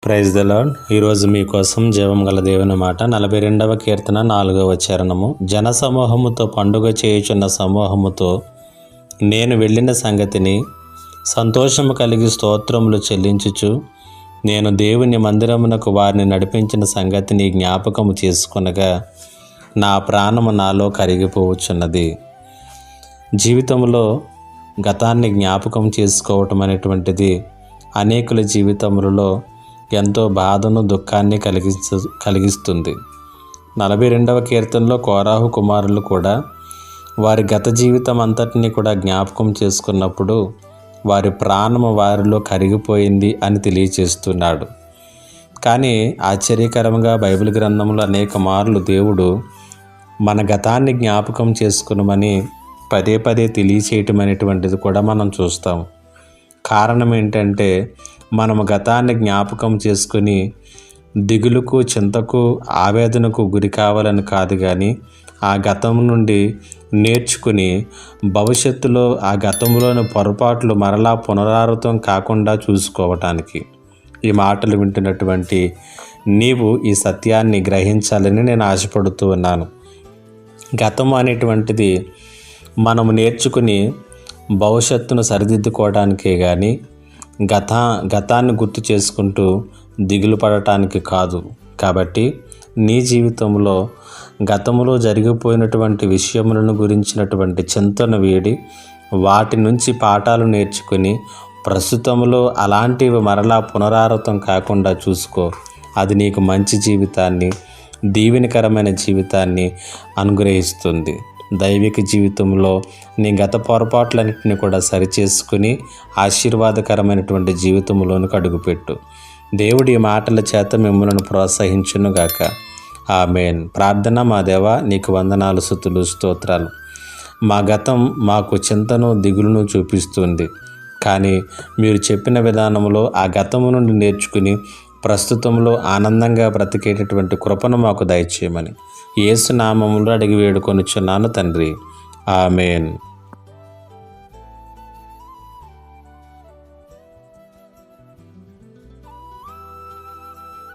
Praise the lord. ఈరోజు మీకోసం జీవం గల దేవుని మాట 42వ కీర్తన 4వ చరణము. జనసమూహముతో పండుగ చేయుచున్న సమూహముతో నేను వెళ్ళిన సంగతిని సంతోషము కలిగి స్తోత్రములు చెల్లించుచు నేను దేవుని మందిరమునకు వారిని నడిపించిన సంగతిని జ్ఞాపకము చేసుకొనగా నా ప్రాణము నాలో కరిగిపోవచ్చున్నది. జీవితంలో గతాన్ని జ్ఞాపకం చేసుకోవటం అనేటువంటిది అనేకుల జీవితములలో ఎంతో బాధను దుఃఖాన్ని కలిగిస్తుంది. 42వ కీర్తనలో కోరాహు కుమారులు కూడా వారి గత జీవితం అంతటినీ కూడా జ్ఞాపకం చేసుకున్నప్పుడు వారి ప్రాణము వారిలో కరిగిపోయింది అని తెలియచేస్తున్నాడు. కానీ ఆశ్చర్యకరంగా బైబిల్ గ్రంథంలో అనేక మార్లు దేవుడు మన గతాన్ని జ్ఞాపకం చేసుకునమని పదే పదే తెలియచేయటం అనేటువంటిది కూడా మనం చూస్తాం. కారణం ఏంటంటే మనము గతాన్ని జ్ఞాపకం చేసుకుని దిగులుకు, చింతకు, ఆవేదనకు గురి కావాలని కాదు, కానీ ఆ గతం నుండి నేర్చుకుని భవిష్యత్తులో ఆ గతంలోని పొరపాట్లు మరలా పునరావృతం కాకుండా చూసుకోవటానికి. ఈ మాటలు వింటున్నటువంటి నీవు ఈ సత్యాన్ని గ్రహించాలని నేను ఆశపడుతూ ఉన్నాను. గతం అనేటువంటిది మనము నేర్చుకుని భవిష్యత్తును సరిదిద్దుకోవడానికే కానీ గతాన్ని గుర్తు చేసుకుంటూ దిగులు పడటానికి కాదు. కాబట్టి నీ జీవితంలో గతంలో జరిగిపోయినటువంటి విషయములను గురించినటువంటి చింతన వీడి వాటి నుంచి పాఠాలు నేర్చుకుని ప్రస్తుతంలో అలాంటివి మరలా పునరావృతం కాకుండా చూసుకో. అది నీకు మంచి జీవితాన్ని, దీవెనకరమైన జీవితాన్ని అనుగ్రహిస్తుంది. దైవిక జీవితంలో నీ గత పొరపాట్లన్నింటినీ కూడా సరిచేసుకుని ఆశీర్వాదకరమైనటువంటి జీవితంలోనికి అడుగుపెట్టు. దేవుడి ఈ మాటల చేత మిమ్మల్ని ప్రోత్సహించునుగాక. ఆమేన్. ప్రార్థన. మా దేవా, నీకు వందనాలు, స్తుతులు, స్తోత్రాలు. మా గతం మాకు చింతను, దిగులును చూపిస్తుంది. కానీ మీరు చెప్పిన విధానంలో ఆ గతము నుండి నేర్చుకుని ప్రస్తుతంలో ఆనందంగా బ్రతికేటటువంటి కృపను మాకు దయచేయమని యేసు నామములో అడిగి వేడుకొనుచున్నాను తండ్రి. ఆమేన్.